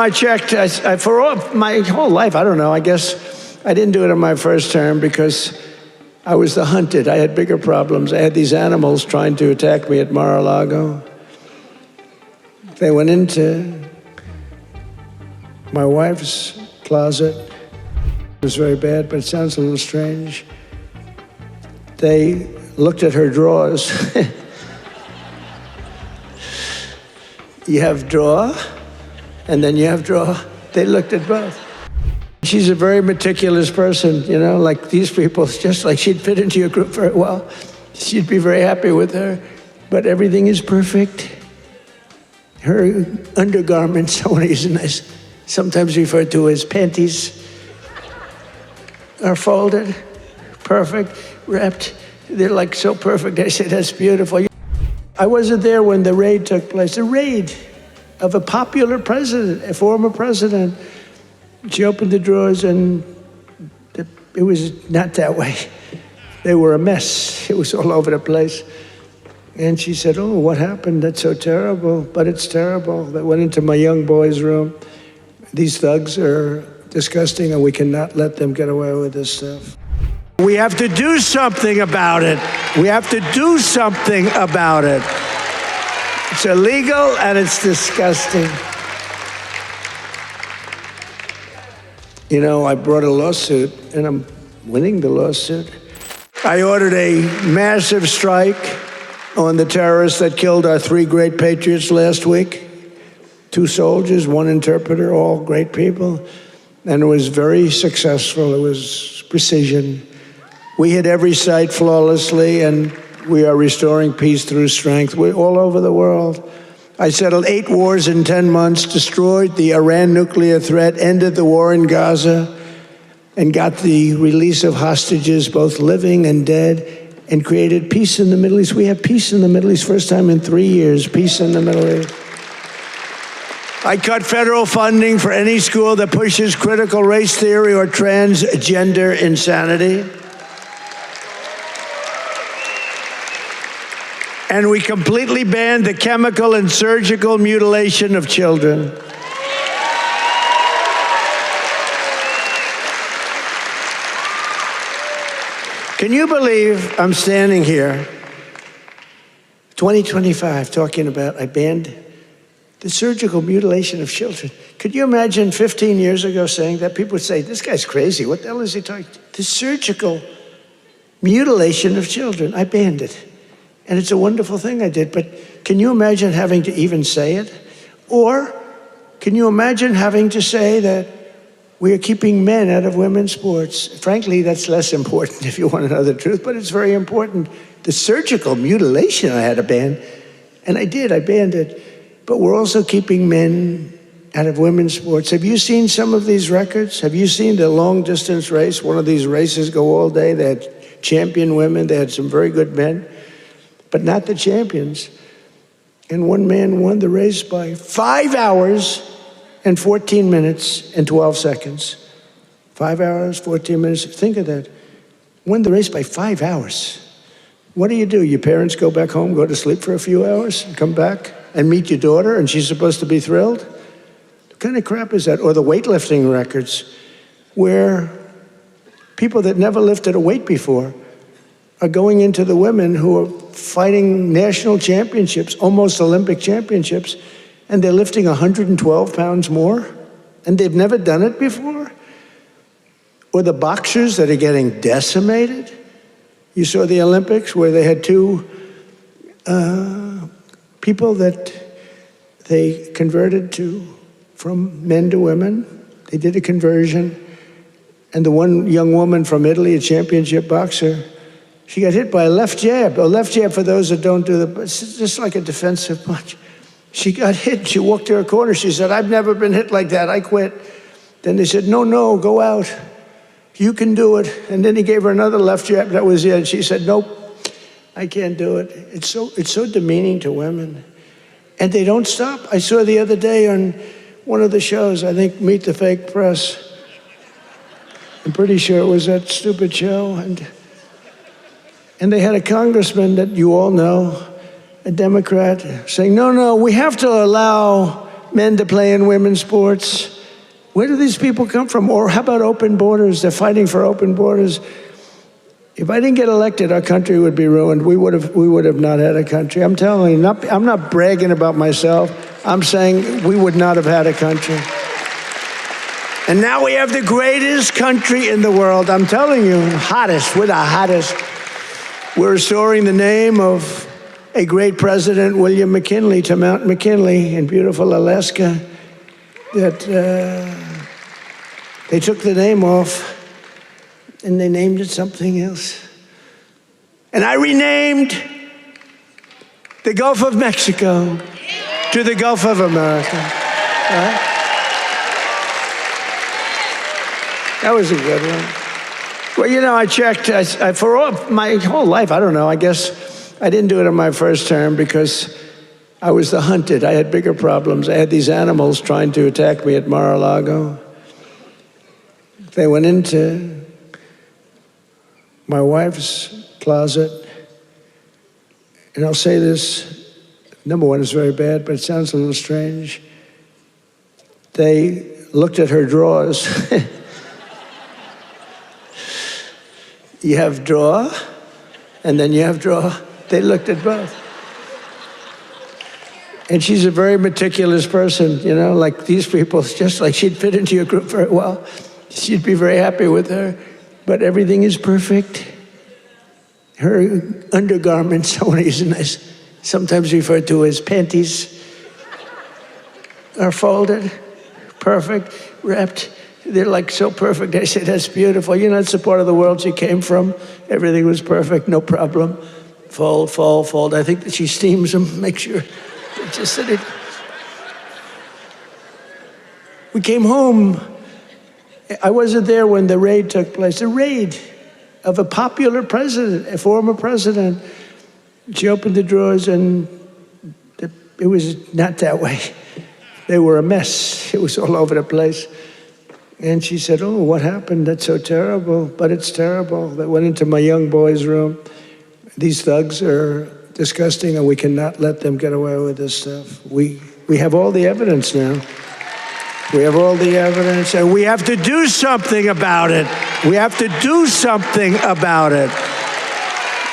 I checked, for my whole life, I don't know, I guess I didn't do it in my first term because I was the hunted. I had bigger problems. I had these animals trying to attack me at Mar-a-Lago. They went into my wife's closet. It was very bad, but it sounds a little strange. They looked at her drawers. You have drawer, and then you have drawer. They looked at both. She's a very meticulous person, you know, like these people, just like she'd fit into your group very well. She'd be very happy with her, but everything is perfect. Her undergarments, I want to use a nice, sometimes referred to as panties, are folded, perfect, wrapped. They're like so perfect. I said, that's beautiful. I wasn't there when the raid took place. The raid of a popular president, a former president. She opened the drawers and it was not that way. They were a mess. It was all over the place. And she said, oh, what happened? That's so terrible, but it's terrible. They went into my young boy's room. These thugs are disgusting and we cannot let them get away with this stuff. We have to do something about it. We have to do something about it. It's illegal and it's disgusting. You know, I brought a lawsuit and I'm winning the lawsuit. I ordered a massive strike on the terrorists that killed our 3 great patriots last week. 2 soldiers, 1 interpreter, all great people. And it was very successful. It was precision. We hit every site flawlessly, and we are restoring peace through strength. We're all over the world. I settled 8 wars in 10 months, destroyed the Iran nuclear threat, ended the war in Gaza, and got the release of hostages, both living and dead, and created peace in the Middle East. We have peace in the Middle East, first time in 3 years, peace in the Middle East. I cut federal funding for any school that pushes critical race theory or transgender insanity. And we completely banned the chemical and surgical mutilation of children. Can you believe I'm standing here, 2025, talking about I banned the surgical mutilation of children? Could you imagine 15 years ago saying that? People would say, this guy's crazy. What the hell is he talking? The surgical mutilation of children, I banned it. And it's a wonderful thing I did, but can you imagine having to even say it? Or can you imagine having to say that we are keeping men out of women's sports? Frankly, that's less important if you want to know the truth, but it's very important. The surgical mutilation I had to ban, and I did, I banned it. But we're also keeping men out of women's sports. Have you seen some of these records? Have you seen the long distance race? One of these races go all day. They had champion women, they had some very good men, but not the champions. And one man won the race by 5 hours and 14 minutes and 12 seconds. 5 hours, 14 minutes, think of that. Won the race by 5 hours. What do? Your parents go back home, go to sleep for a few hours, and come back and meet your daughter, and she's supposed to be thrilled? What kind of crap is that? Or the weightlifting records, where people that never lifted a weight before are going into the women who are fighting national championships, almost Olympic championships, and they're lifting 112 pounds more, and they've never done it before. Or the boxers that are getting decimated. You saw the Olympics where they had 2 people that they converted from men to women. They did a conversion, and the one young woman from Italy, a championship boxer, she got hit by a left jab. A left jab, for those that don't do it's just like a defensive punch. She got hit, she walked to her corner, she said, I've never been hit like that, I quit. Then they said, no, go out. You can do it. And then he gave her another left jab, that was it. She said, nope, I can't do it. It's so demeaning to women. And they don't stop. I saw the other day on one of the shows, I think Meet the Fake Press. I'm pretty sure it was that stupid show. And they had a congressman that you all know, a Democrat, saying, no, we have to allow men to play in women's sports. Where do these people come from? Or how about open borders? They're fighting for open borders. If I didn't get elected, our country would be ruined. We would have not had a country. I'm telling you, I'm not bragging about myself. I'm saying we would not have had a country. And now we have the greatest country in the world. I'm telling you, hottest. We're the hottest. We're restoring the name of a great president, William McKinley, to Mount McKinley in beautiful Alaska. That they took the name off and they named it something else. And I renamed the Gulf of Mexico to the Gulf of America. Right? That was a good one. Well, you know, I checked for my whole life. I don't know. I guess I didn't do it in my first term because I was the hunted. I had bigger problems. I had these animals trying to attack me at Mar-a-Lago. They went into my wife's closet. And I'll say this. Number one is very bad, but it sounds a little strange. They looked at her drawers. You have drawer, and then you have drawer. They looked at both. And she's a very meticulous person, you know, like these people, it's just like she'd fit into your group very well. She'd be very happy with her, but everything is perfect. Her undergarments, I want to use a nice, sometimes referred to as panties, are folded, perfect, wrapped. They're like so perfect. I said, that's beautiful. You know, it's the part of the world she came from. Everything was perfect, no problem. Fold, fold, fold. I think that she steams them, make sure. Just that it. We came home. I wasn't there when the raid took place. The raid of a popular president, a former president. She opened the drawers and it was not that way. They were a mess. It was all over the place. And she said, oh, what happened? That's so terrible. But it's terrible. They went into my young boy's room. These thugs are disgusting, and we cannot let them get away with this stuff. We have all the evidence now. We have all the evidence, and we have to do something about it. We have to do something about it.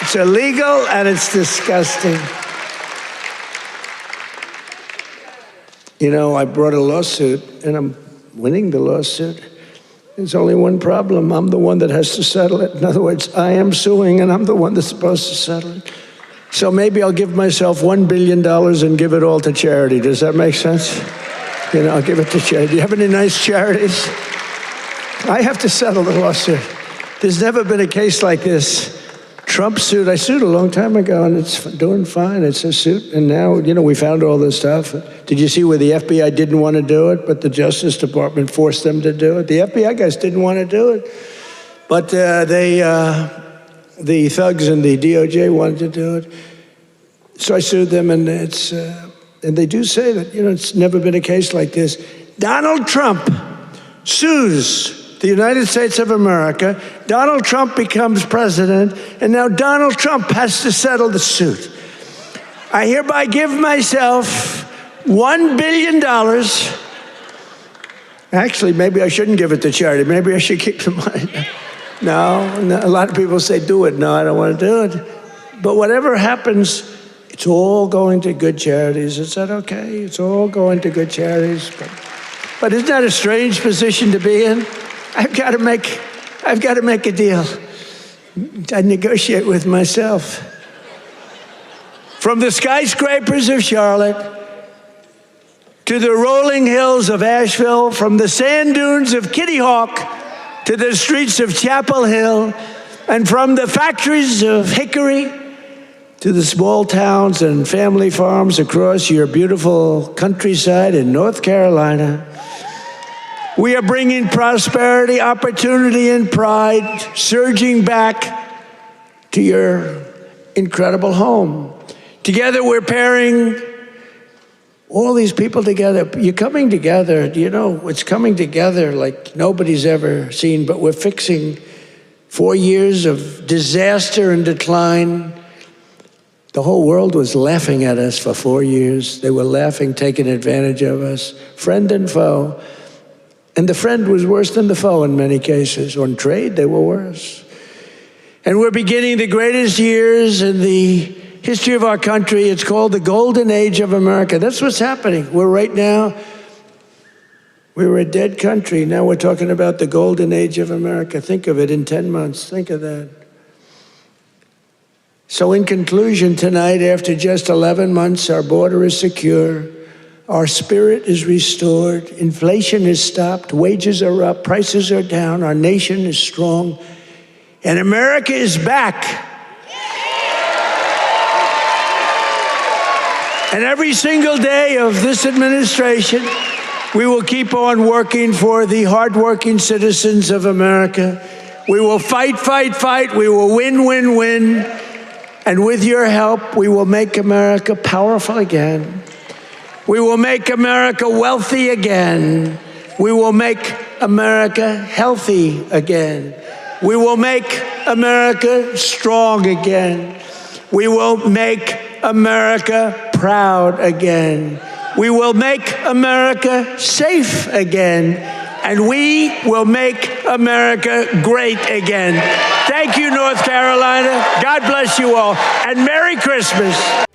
It's illegal, and it's disgusting. You know, I brought a lawsuit, and I'm winning the lawsuit. There's only one problem. I'm the one that has to settle it. In other words, I am suing, and I'm the one that's supposed to settle it. So maybe I'll give myself $1 billion and give it all to charity. Does that make sense? You know, I'll give it to charity. Do you have any nice charities? I have to settle the lawsuit. There's never been a case like this. Trump suit, I sued a long time ago, and it's doing fine. It's a suit, and now, you know, we found all this stuff. Did you see where the FBI didn't want to do it, but the Justice Department forced them to do it? The FBI guys didn't want to do it, but the thugs and the DOJ wanted to do it. So I sued them, and and they do say that, you know, it's never been a case like this. Donald Trump sues the United States of America. Donald Trump becomes president, and now Donald Trump has to settle the suit. I hereby give myself $1 billion. Actually, maybe I shouldn't give it to charity. Maybe I should keep the money. No, a lot of people say, do it. No, I don't want to do it. But whatever happens, it's all going to good charities. Is that okay? It's all going to good charities. But isn't that a strange position to be in? I've got to make a deal. I negotiate with myself. From the skyscrapers of Charlotte to the rolling hills of Asheville, from the sand dunes of Kitty Hawk to the streets of Chapel Hill, and from the factories of Hickory to the small towns and family farms across your beautiful countryside in North Carolina, we are bringing prosperity, opportunity, and pride surging back to your incredible home. Together, we're pairing all these people together. You're coming together. You know, it's coming together like nobody's ever seen, but we're fixing 4 years of disaster and decline. The whole world was laughing at us for 4 years. They were laughing, taking advantage of us, friend and foe. And the friend was worse than the foe in many cases. On trade, they were worse. And we're beginning the greatest years in the history of our country. It's called the Golden Age of America. That's what's happening. We were a dead country. Now we're talking about the Golden Age of America. Think of it in 10 months. Think of that. So in conclusion tonight, after just 11 months, our border is secure. Our spirit is restored. Inflation is stopped. Wages are up. Prices are down. Our nation is strong. And America is back. And every single day of this administration, we will keep on working for the hardworking citizens of America. We will fight, fight, fight. We will win, win, win. And with your help, we will make America powerful again. We will make America wealthy again. We will make America healthy again. We will make America strong again. We will make America proud again. We will make America safe again. And we will make America great again. Thank you, North Carolina. God bless you all. And Merry Christmas.